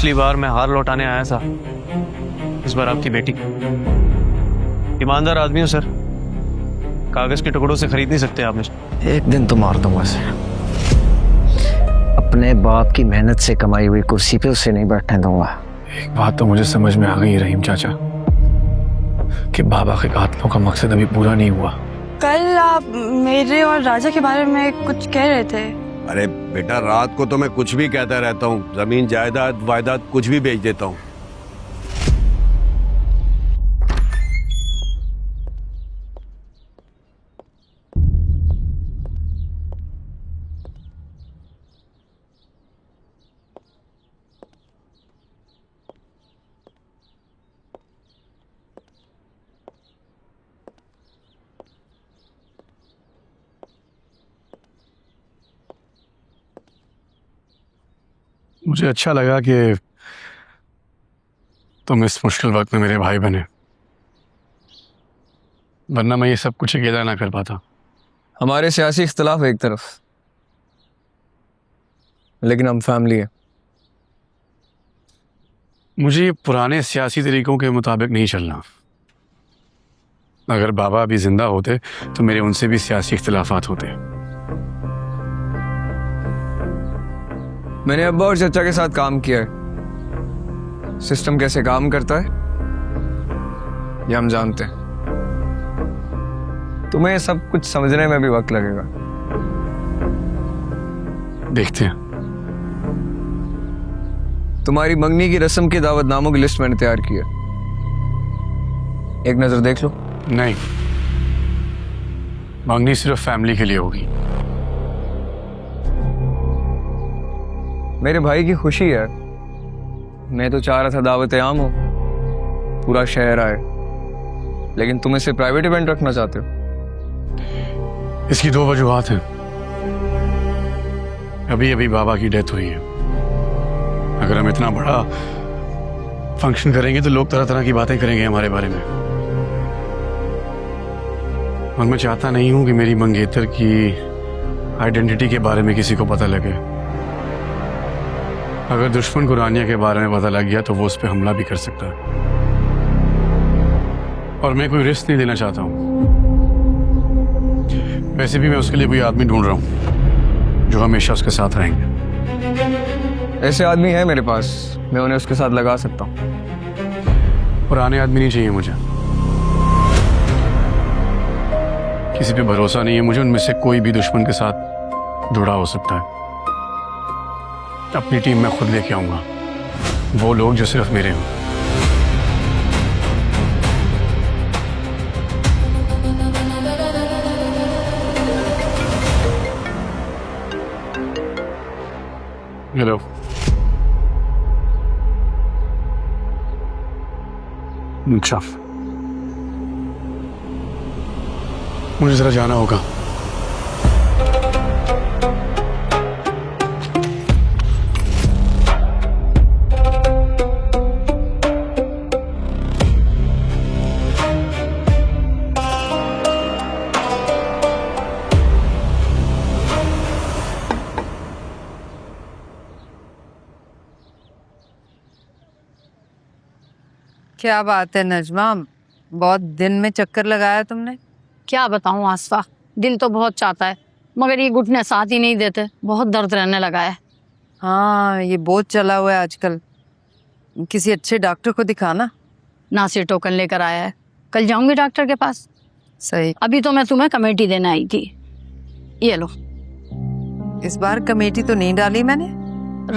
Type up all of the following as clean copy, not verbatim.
पिछली बार मैं हार लौटाने आया था, इस बार आपकी बेटी। ईमानदार आदमी हूँ सर, कागज के टुकड़ों से खरीद नहीं सकते आप मुझे। एक दिन तो मार दूंगा सर। अपने बाप की मेहनत से कमाई हुई कुर्सी पे उसे नहीं बैठने दूंगा। एक बात तो मुझे समझ में आ गई रहीम चाचा, कि बाबा के कातलों का मकसद अभी पूरा नहीं हुआ। कल आप मेरे और राजा के बारे में कुछ कह रहे थे। अरे बेटा, रात को तो मैं कुछ भी कहता रहता हूँ, जमीन जायदाद वायदाद कुछ भी बेच देता हूँ। मुझे अच्छा लगा कि तुम इस मुश्किल वक्त में मेरे भाई बने, वरना मैं ये सब कुछ अकेला ना कर पाता। हमारे सियासी इख्तलाफ एक तरफ, लेकिन हम फैमिली है। मुझे पुराने सियासी तरीकों के मुताबिक नहीं चलना। अगर बाबा अभी जिंदा होते तो मेरे उनसे भी सियासी इख्तलाफात होते। मैंने अब्बा और चचा के साथ काम किया है। सिस्टम कैसे काम करता है ये हम जानते हैं। तुम्हें ये सब कुछ समझने में भी वक्त लगेगा। देखते हैं। तुम्हारी मंगनी की रस्म की दावतनामों की लिस्ट मैंने तैयार की है, एक नजर देख लो। नहीं, मंगनी सिर्फ फैमिली के लिए होगी। मेरे भाई की खुशी है। मैं तो चाह रहा था दावत आम हो, पूरा शहर आए, लेकिन तुम इसे प्राइवेट इवेंट रखना चाहते हो। इसकी दो वजूहात हैं। अभी अभी बाबा की डेथ हुई है। अगर हम इतना बड़ा फंक्शन करेंगे तो लोग तरह तरह की बातें करेंगे हमारे बारे में, और मैं चाहता नहीं हूं कि मेरी मंगेतर की आइडेंटिटी के बारे में किसी को पता लगे। अगर दुश्मन को रानिया के बारे में पता लग गया तो वो उस पर हमला भी कर सकता है, और मैं कोई रिस्क नहीं लेना चाहता हूं। वैसे भी मैं उसके लिए कोई आदमी ढूंढ रहा हूं जो हमेशा उसके साथ रहेंगे। ऐसे आदमी है मेरे पास, मैं उन्हें उसके साथ लगा सकता हूँ। पुराने आदमी नहीं चाहिए मुझे, किसी पे भरोसा नहीं है मुझे। उनमें से कोई भी दुश्मन के साथ जुड़ा हो सकता है। अपनी टीम में खुद लेके आऊंगा, वो लोग जो सिर्फ मेरे हों। हेलो, अच्छा, मुझे जरा जाना होगा। क्या बात है नजमा, बहुत दिन में चक्कर लगाया तुमने। क्या बताऊं आसफा, दिल तो बहुत चाहता है मगर ये घुटने साथ ही नहीं देते। बहुत दर्द रहने लगा है। हाँ, ये बहुत चला हुआ है आजकल। किसी अच्छे डॉक्टर को दिखाना। नासिर टोकन लेकर आया है, कल जाऊंगी डॉक्टर के पास। सही। अभी तो मैं तुम्हें कमेटी देने आई थी, ये लो। इस बार कमेटी तो नहीं डाली मैंने।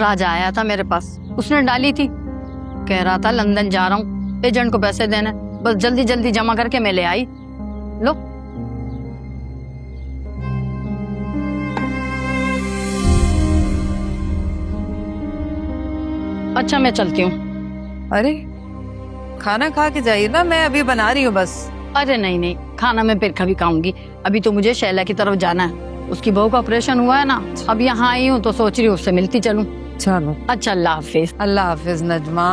राजा आया था मेरे पास, उसने डाली थी। कह रहा था लंदन जा रहा हूँ, एजेंट को पैसे देने, बस जल्दी जल्दी जमा करके मैं ले आई। लो। अच्छा मैं चलती हूँ। अरे खाना खा के जाइए ना, मैं अभी बना रही हूँ बस। अरे नहीं नहीं, खाना मैं फिर कभी खाऊंगी। अभी तो मुझे शैला की तरफ जाना है, उसकी बहू का ऑपरेशन हुआ है ना। अब यहाँ आई हूँ तो सोच रही हूँ उससे मिलती चलूं। चलो। अच्छा, अल्लाह हाफिज। अल्लाह हाफिज नजमा।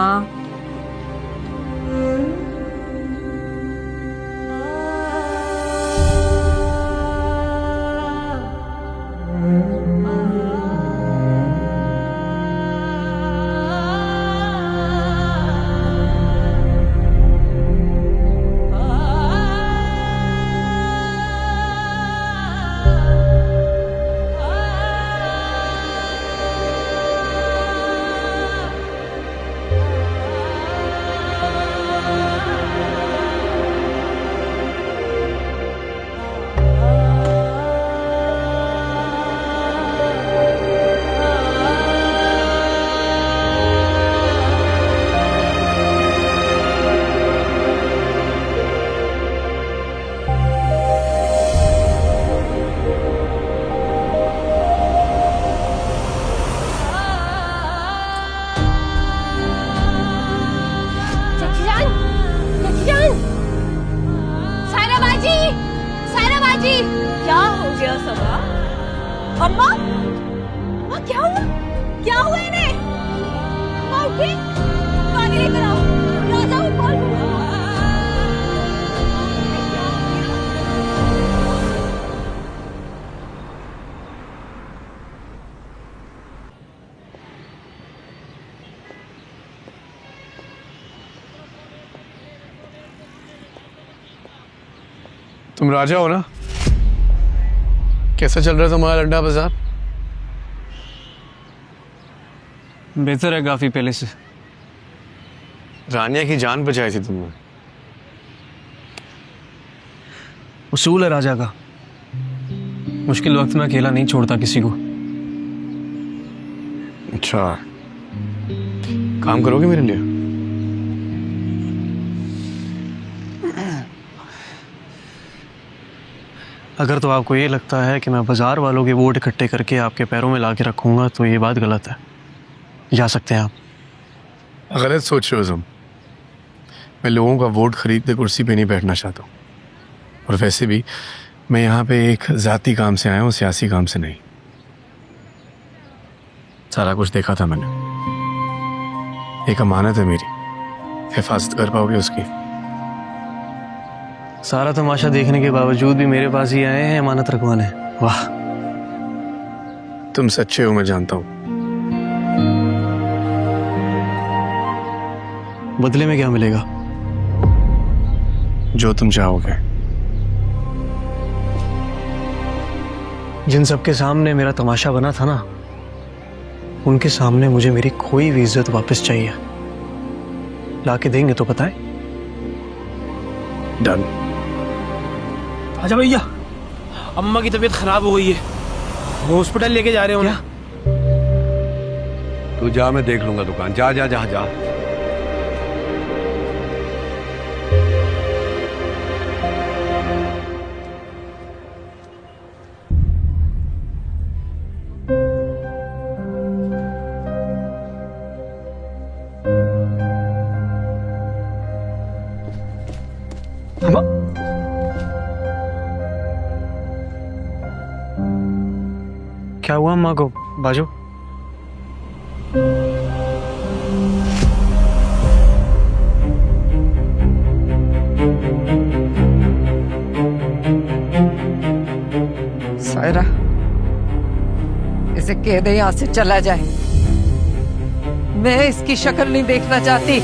गया सब। अम्मा, अम्मा क्या हुआ? क्या हुआ इन्हें? अम्मा उठी, पानी लेकर आओ। राजा को कॉल करो। तुम राजा हो ना? कैसा चल रहा है तुम्हारा लड्डा बाजार? बेहतर है काफी पहले से। रानिया की जान बचाई थी तुमने। उसूल है राजा का, मुश्किल वक्त में अकेला नहीं छोड़ता किसी को। अच्छा, काम करोगे मेरे लिए? अगर तो आपको ये लगता है कि मैं बाजार वालों के वोट इकट्ठे करके आपके पैरों में ला के रखूंगा तो ये बात गलत है। जा सकते हैं आप। गलत सोच रहे हो तुम। मैं लोगों का वोट खरीद के कुर्सी पे नहीं बैठना चाहता हूँ, और वैसे भी मैं यहाँ पे एक जाती काम से आया हूँ, सियासी काम से नहीं। सारा कुछ देखा था मैंने। एक अमानत है मेरी, हिफाजत कर पाओगे उसकी? सारा तमाशा देखने के बावजूद भी मेरे पास ही आए हैं अमानत रखवाने। वाह, तुम सच्चे हो, मैं जानता हूँ। बदले में क्या मिलेगा? जो तुम चाहोगे। जिन सबके सामने मेरा तमाशा बना था ना, उनके सामने मुझे मेरी खोई हुई इज्जत वापस चाहिए। लाके देंगे तो बताएं। डन। अच्छा भैया, अम्मा की तबीयत खराब हो गई है, हॉस्पिटल लेके जा रहे हो ना? तू जा, मैं देख लूंगा दुकान। जा जा जा जा। क्या हुआ अम्मा को? बाजू। सायरा, इसे कह दे यहाँ से चला जाए। मैं इसकी शक्ल नहीं देखना चाहती।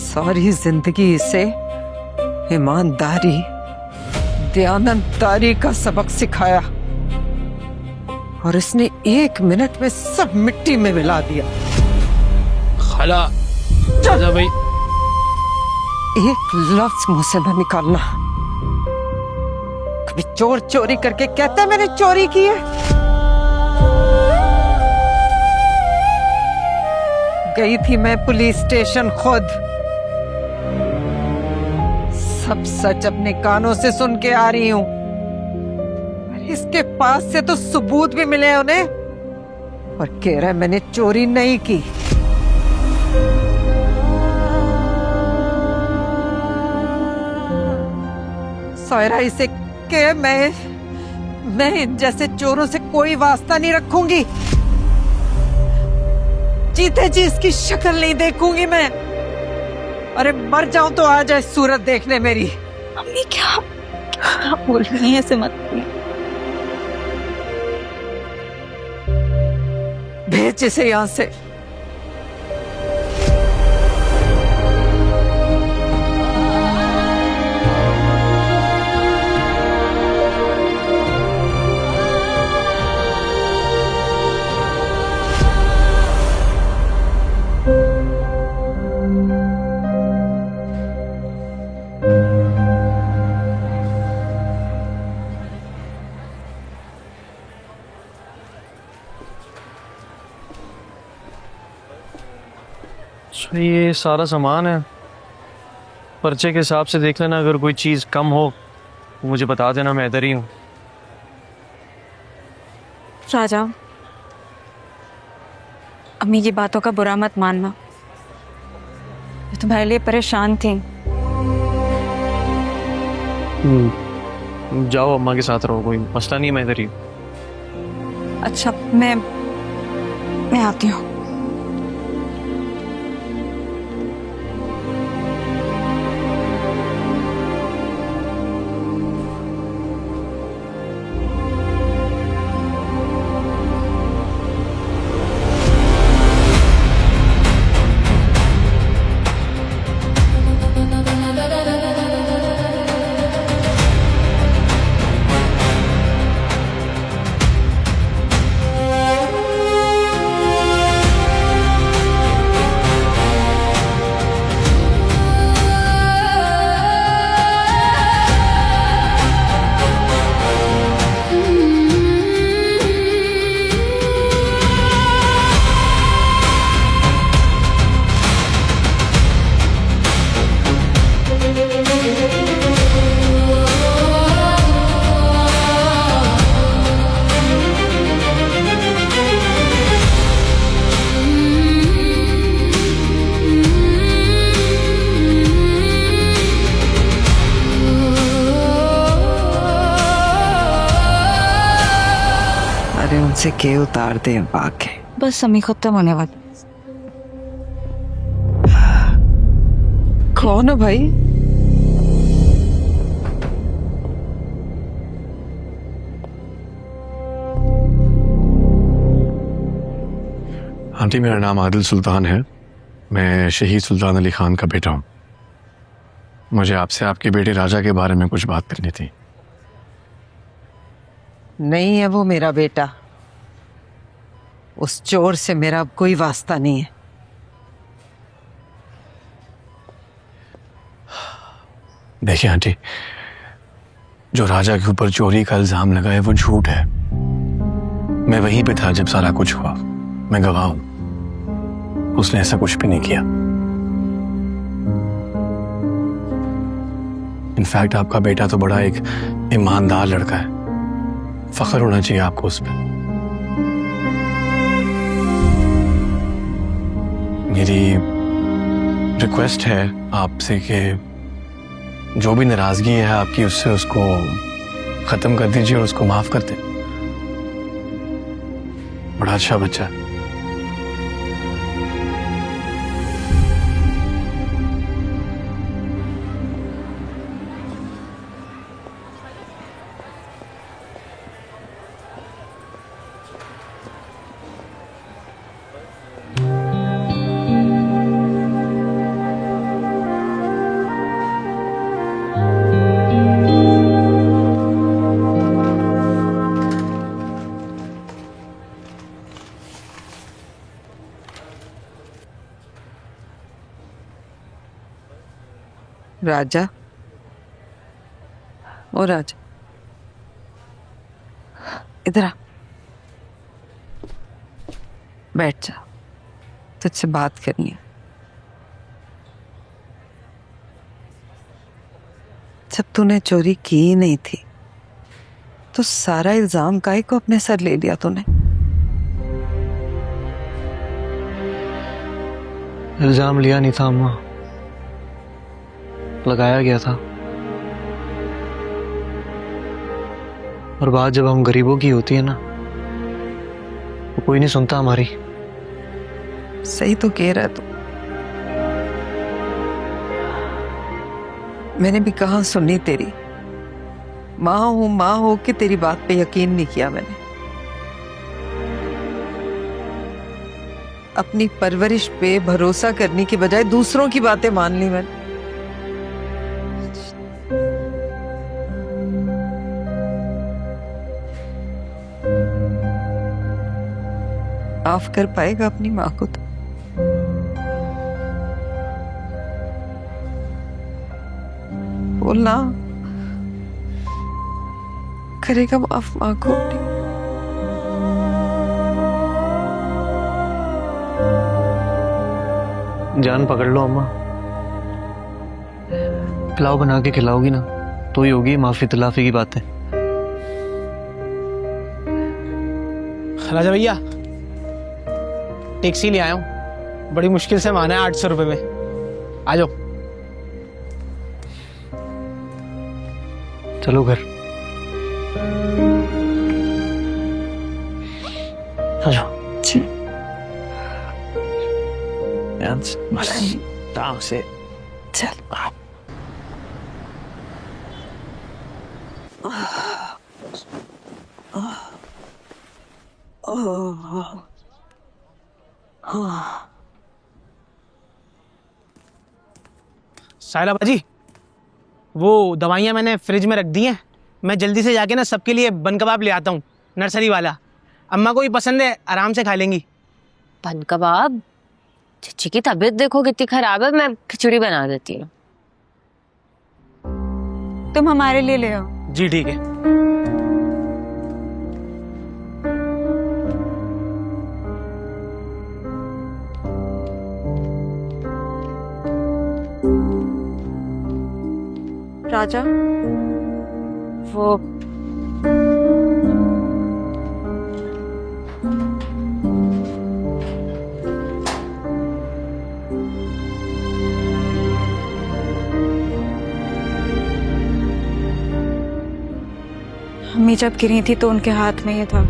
सारी जिंदगी इसे ईमानदारी, दयानतदारी का सबक सिखाया, और इसने 1 मिनट में सब मिट्टी में मिला दिया। खाला, राजा भाई, एक लफ्ज मुंह से न निकालना। कभी चोर चोरी करके कहता है मैंने चोरी की है। गई थी मैं पुलिस स्टेशन खुद। सब सच अपने कानों से सुन के आ रही हूं। इसके पास से तो सबूत भी मिले उन्हें, और कह रहा है मैंने चोरी नहीं की। सायरा, इसे कह मैं इन जैसे चोरों से कोई वास्ता नहीं रखूंगी। जीते जी इसकी शक्ल नहीं देखूंगी मैं। अरे मर जाऊं तो आ जाए सूरत देखने मेरी। मम्मी क्या बोल रही हैं? ऐसे मत बोलिए। भेज इसे यहां से। ये सारा सामान है। पर्चे के हिसाब से देख लेना, अगर कोई चीज़ कम हो तो मुझे बता देना, मैं इधर ही हूँ। राजा, अम्मी की बातों का बुरा मत मानना। मैं तुम्हारे लिए परेशान थी। जाओ अम्मा के साथ रहो, कोई मसला नहीं है, मैं इधर ही हूँ। अच्छा मैं आती हूँ। अरे उनसे के उतार दे बाके। बस अम्मी खत्म होने वाली। कौन हो भाई? आंटी, मेरा नाम आदिल सुल्तान है। मैं शहीद सुल्तान अली खान का बेटा हूँ। मुझे आपसे आपके बेटे राजा के बारे में कुछ बात करनी थी। नहीं है वो मेरा बेटा। उस चोर से मेरा अब कोई वास्ता नहीं है। देखिए आंटी, जो राजा के ऊपर चोरी का इल्जाम लगा है वो झूठ है। मैं वहीं पे था जब सारा कुछ हुआ। मैं गवाह हूं। उसने ऐसा कुछ भी नहीं किया। इनफैक्ट आपका बेटा तो बड़ा एक ईमानदार लड़का है। फख्र होना चाहिए आपको उस पर। मेरी रिक्वेस्ट है आपसे कि जो भी नाराजगी है आपकी उससे उसको खत्म कर दीजिए और उसको माफ कर दें। बड़ा अच्छा बच्चा है। राजा, ओ राजा, इधर आ। बैठ जा, तुझसे बात करनी है। जब तूने चोरी की ही नहीं थी तो सारा इल्जाम काहे को अपने सर ले लिया तूने? इल्जाम लिया नहीं था अम्मा, लगाया गया था। और बात जब हम गरीबों की होती है ना, तो कोई नहीं सुनता हमारी। सही तो कह रहा है तू। मैंने भी कहा सुनी तेरी। माँ हो के तेरी बात पे यकीन नहीं किया मैंने। अपनी परवरिश पे भरोसा करने की बजाय दूसरों की बातें मान ली मैंने। माफ कर पाएगा अपनी माँ को तो? बोलना, करेगा माफ माँ को अपनी? जान पकड़ लो अम्मा। पुलाव बना के खिलाओगी ना तो ही होगी माफी तलाफी की बातें। राजा भैया, टैक्सी ले आया हूँ। बड़ी मुश्किल से माना है 800 रुपये में। आ जाओ। चलो घर आ जाओ। बस आराम से चल साहिला बाजी, वो दवाइयाँ मैंने फ्रिज में रख दी हैं। मैं जल्दी से जाके ना सबके लिए बन कबाब ले आता हूँ, नर्सरी वाला। अम्मा को भी पसंद है, आराम से खा लेंगी। बन कबाब? चची की तबीयत देखो कितनी खराब है, मैं खिचड़ी बना देती हूँ। तुम हमारे लिए ले आओ। जी ठीक है। राजा, वो अम्मी जब गिरी थी तो उनके हाथ में ये था।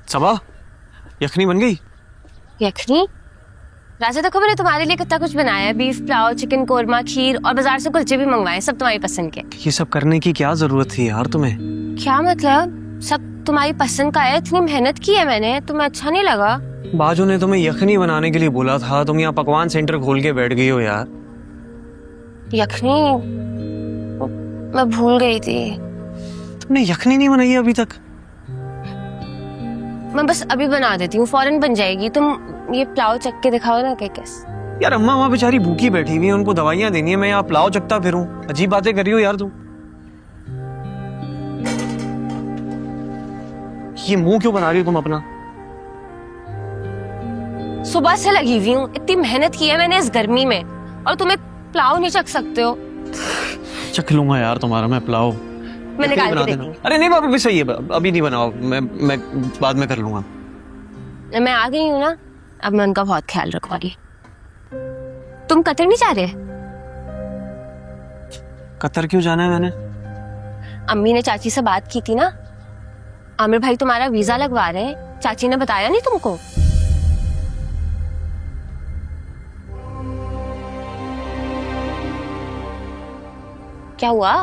सबा, यखनी बन गई? यखनी? राजा देखो मैंने तुम्हारे लिए कितना कुछ बनाया है। बीफ पुलाव, चिकन कोरमा, खीर और बाजार से कुलचे भी मंगवाए, सब तुम्हारी पसंद के। ये सब करने की क्या जरूरत थी यार तुम्हें? क्या मतलब? सब तुम्हारी पसंद का है, इतनी मेहनत की है मैंने, तुम्हें अच्छा नहीं लगा? बाजू ने तुम्हें यखनी बनाने के लिए बोला था, तुम यहाँ पकवान सेंटर खोल के बैठ गई हो यार। यखनी मैं भूल गई थी। तुमने यखनी नहीं बनाई अभी तक? मैं बस अभी बना देती हूँ, फौरन बन जाएगी। तुम ये पुलाव चख के दिखाओ ना कैसे। यार अम्मा वहाँ बेचारी भूखी बैठी हुई है, उनको दवाइयाँ देनी है, मैं यहाँ पुलाव चखता फिरूं? अजीब बातें कर रही हो यार तुम। ये मुंह क्यों बना रही हो तुम अपना? सुबह से लगी हुई हूँ, इतनी मेहनत की है मैंने इस गर्मी में, और तुम एक पुलाव नहीं चख सकते हो? चख लूंगा यार तुम्हारा मैं पुलाव। मैं निकाल बना के देना। देती अरे नहीं बाबा भी सही है, अभी नहीं बनाओ, मैं बाद में कर लूंगा। हूँ। मैं आ गई हूँ ना, अब मैं उनका बहुत ख्याल रखूंगी। तुम कतर नहीं जा रहे? कतर क्यों जाना है मैंने? अम्मी ने चाची से बात की थी ना, आमिर भाई तुम्हारा वीजा लगवा रहे हैं। चाची ने बताया नहीं तुमको? क्या हुआ?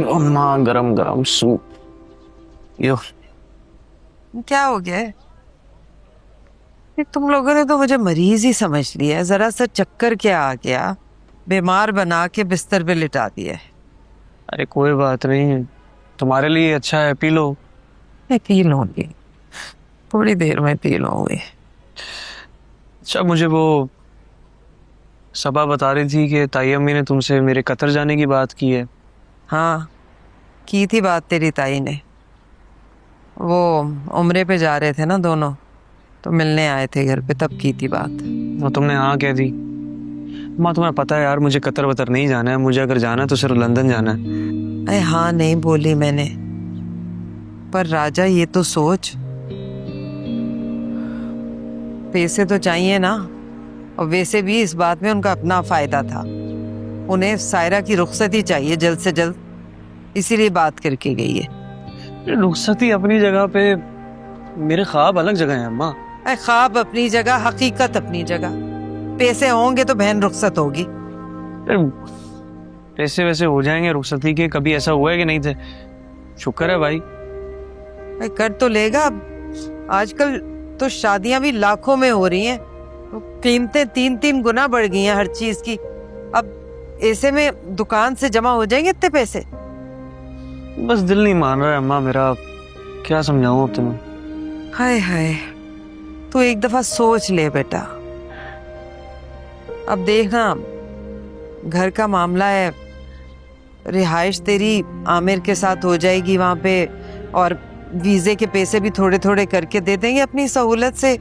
अम्मा गरम गरम सूप। यो क्या हो गया है? तुम लोगों ने तो मुझे मरीज ही समझ लिया। जरा सा चक्कर क्या आ गया, बीमार बना के बिस्तर पे लिटा दिया। अरे कोई बात नहीं, तुम्हारे लिए अच्छा है, पी लो। मैं पी लूंगी, थोड़ी देर में पी लूंगी। अच्छा मुझे वो सबा बता रही थी कि ताई अम्मी ने तुमसे मेरे कतर जाने की बात की है। हाँ की थी बात तेरी ताई ने। वो उम्रे पे जा रहे थे ना दोनों, तो मिलने आए थे घर पे, तब की थी बात। वो तुमने हाँ कह दी? माँ तुम्हें पता है यार मुझे कतर वतर नहीं जाना है, मुझे अगर जाना है तो सिर्फ लंदन जाना है। अरे हाँ नहीं बोली मैंने, पर राजा ये तो सोच, पैसे तो चाहिए ना। और वैसे भी इस बात में उनका अपना फायदा था, उन्हें सायरा की रुखसती चाहिए जल्द से जल्द। इसीलिए बात करके गई है। रुखसती अपनी जगह पे, मेरे ख्वाब अलग जगह हैं अम्मा। ख्वाब अपनी जगह, हकीकत अपनी जगह। पैसे होंगे तो बहन रुखसत होगी। पैसे वैसे हो जाएंगे रुखसती के, कभी ऐसा हुआ है कि नहीं थे? शुक्र है भाई। कर तो लेगा। अब आजकल तो शादियां भी लाखों में हो रही हैं, कीमतें 3-3 गुना बढ़ गई हैं हर चीज की। अब ऐसे में दुकान से जमा हो जाएंगे इतने पैसे? बस दिल नहीं मान रहा है अम्मा मेरा, क्या समझाऊं अब तुम्हें। हाय हाय, तू एक दफा सोच ले बेटा। अब देखना, घर का मामला है, रिहाइश तेरी आमिर के साथ हो जाएगी वहां पे, और वीजे के पैसे भी थोड़े थोड़े करके दे देंगे अपनी सहूलत से।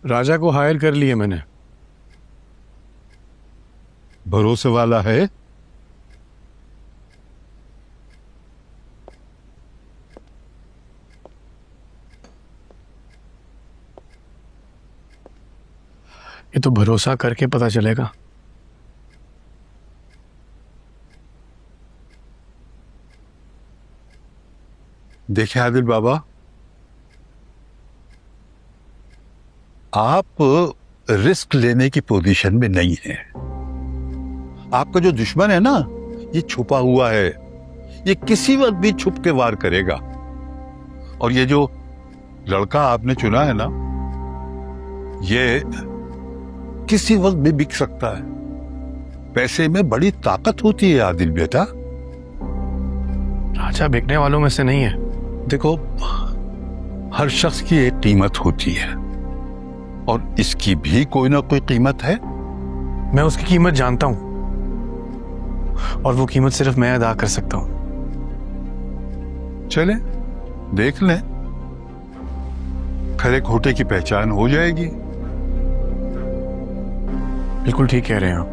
राजा को हायर कर लिया मैंने। भरोसे वाला है। ये तो भरोसा करके पता चलेगा। देखिए आदिल बाबा, आप रिस्क लेने की पोजीशन में नहीं हैं। आपका जो दुश्मन है ना, ये छुपा हुआ है, ये किसी वक्त भी छुप के वार करेगा। और ये जो लड़का आपने चुना है ना, ये किसी वक्त भी बिक सकता है। पैसे में बड़ी ताकत होती है आदिल बेटा। राजा बिकने वालों में से नहीं है। देखो, हर शख्स की एक कीमत होती है, और इसकी भी कोई ना कोई कीमत है। मैं उसकी कीमत जानता हूं, और वो कीमत सिर्फ मैं अदा कर सकता हूं। चले देख लें, खरे खोटे की पहचान हो जाएगी। बिल्कुल ठीक कह रहे हैं आप।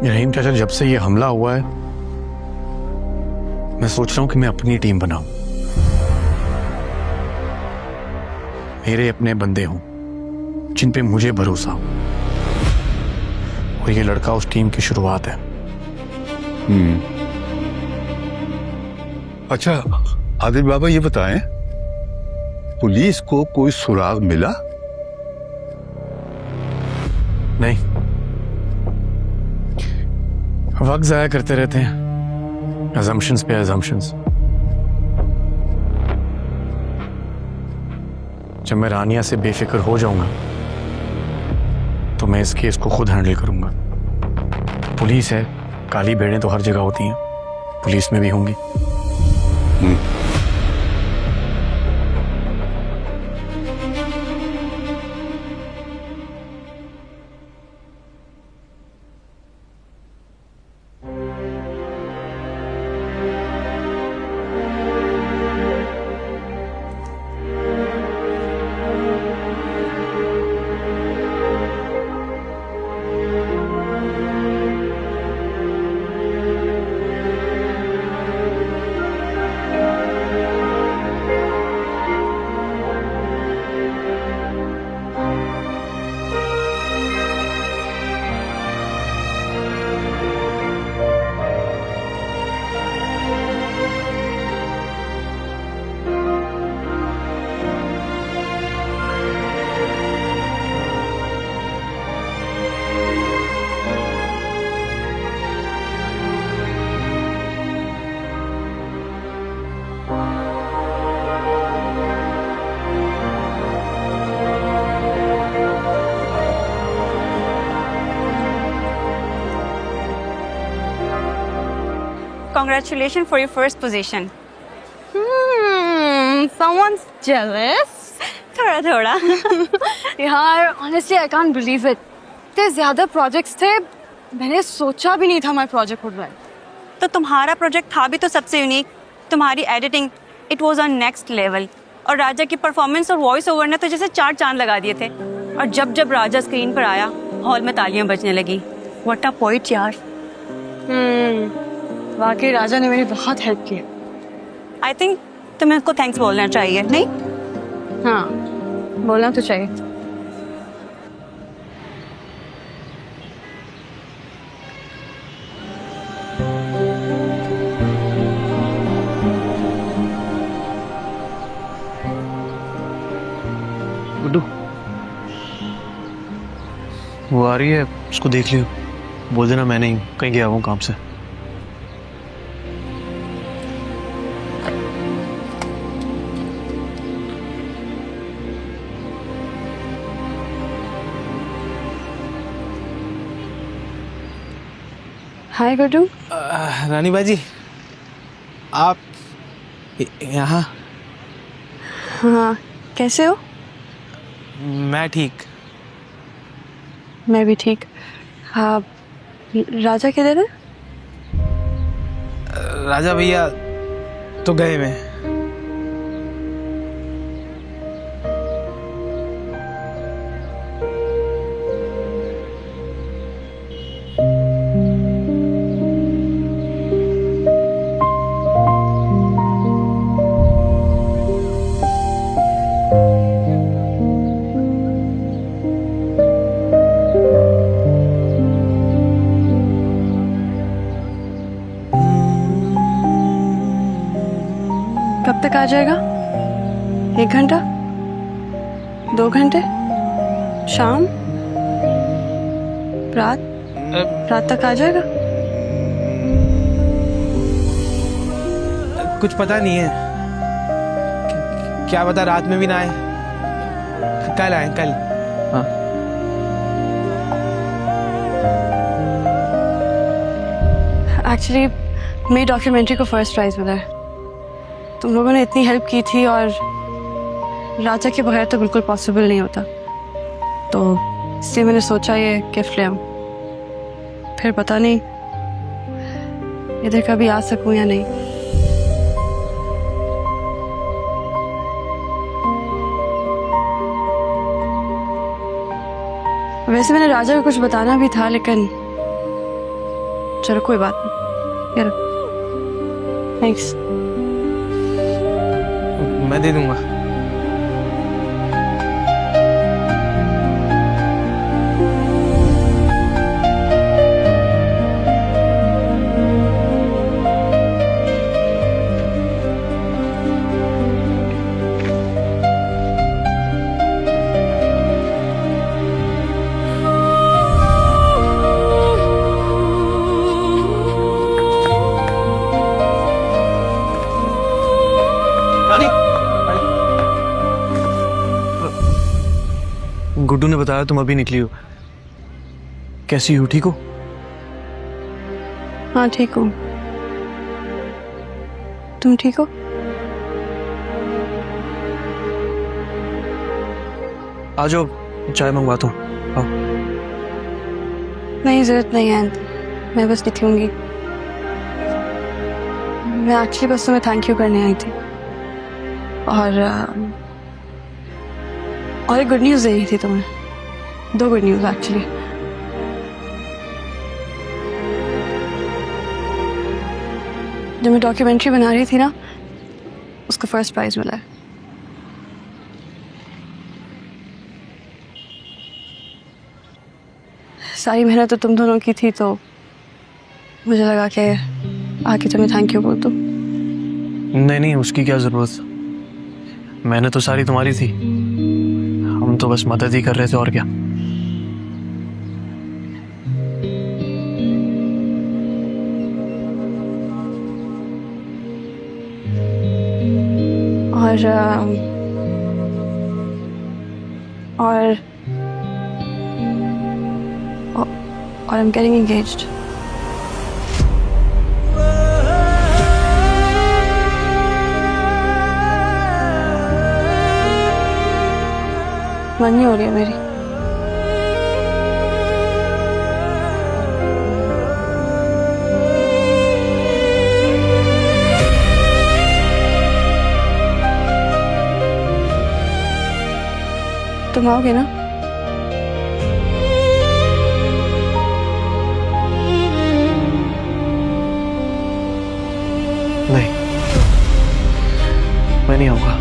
ये रहीम चाचा, जब से ये हमला हुआ है, मैं सोच रहा हूं कि मैं अपनी टीम बनाऊं, मेरे अपने बंदे हों जिन पे मुझे भरोसा हो, और ये लड़का उस टीम की शुरुआत है। अच्छा आदिल बाबा, ये बताएं, पुलिस को कोई सुराग मिला? नहीं, वक्त जाया करते रहते हैं assumptions पे assumptions। जब मैं रानिया से बेफिक्र हो जाऊंगा तो मैं इस केस को खुद हैंडल करूंगा। पुलिस है, काली भेड़ें तो हर जगह होती हैं, पुलिस में भी होंगी। Congratulations for your first position. Someone's jealous. थोड़ा थोड़ा। यार, honestly I can't believe it. इतने ज़्यादा प्रोजेक्ट्स थे, मैंने सोचा भी नहीं था मैं प्रोजेक्ट उठ रहा है। तो तुम्हारा प्रोजेक्ट था भी तो सबसे यूनिक। तुम्हारी editing, it was on next level. और राजा की परफॉर्मेंस और वॉइस ओवर ने तो जैसे 4 चांद लगा दिए थे। और जब जब राजा स्क्रीन पर आया, हॉल में तालियां बजने लगी। व्हाट अ पोएट यार। वाकई राजा ने मेरी बहुत हेल्प की। आई थिंक तुम्हें उसको थैंक्स बोलना चाहिए, नहीं? हाँ, बोलना तो चाहिए। गुड्डू, वो आ रही है, उसको देख लियो, बोल देना मैं नहीं कहीं गया हूँ काम से। हाय गुड्डू। रानी बाजी, आप यहाँ? हाँ, कैसे हो? मैं ठीक। मैं भी ठीक। हाँ, राजा किधर है? राजा भैया तो गए में। कब तक आ जाएगा? 1 घंटा? 2 घंटे? शाम? रात तक आ जाएगा? कुछ पता नहीं है, क्या पता रात में भी ना आए, कल आए कल। हाँ। एक्चुअली मेरी डॉक्यूमेंट्री को फर्स्ट प्राइज मिला है। तुम लोगों ने इतनी हेल्प की थी और राजा के बगैर तो बिल्कुल पॉसिबल नहीं होता, तो इसलिए मैंने सोचा ये गिफ्ट ले आऊं। फिर पता नहीं इधर कभी आ सकूं या नहीं। वैसे मैंने राजा को कुछ बताना भी था, लेकिन चलो कोई बात नहीं। यार थैंक्स। मैं दे दूंगा। गुड्डू ने बताया तुम अभी निकली हो, कैसी हो? ठीक हो? हाँ ठीक हूँ। तुम ठीक हो? आ जाओ, चाय मंगवाता हूँ। आओ। नहीं, जरूरत नहीं है, मैं बस निकलूंगी। मैं एक्चुअली बस तुम्हें थैंक यू करने आई थी और एक गुड न्यूज़ देनी थी तुम्हें। 2 गुड न्यूज़ एक्चुअली। जो मैं डॉक्यूमेंट्री बना रही थी ना, उसको फर्स्ट प्राइज मिला है। सारी मेहनत तो तुम दोनों की थी, तो मुझे लगा कि आके तुम्हें थैंक यू बोल दूं। नहीं नहीं, उसकी क्या जरूरत, मेहनत तो सारी तुम्हारी थी, हम तो बस मदद ही कर रहे थे, और क्या। और I'm getting engaged. मन नहीं हो रही है मेरी। तुम आओगे ना? नहीं, मैं नहीं आऊंगा।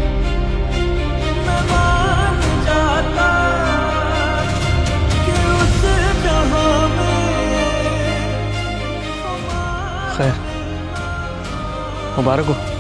खैर, मुबारक हो।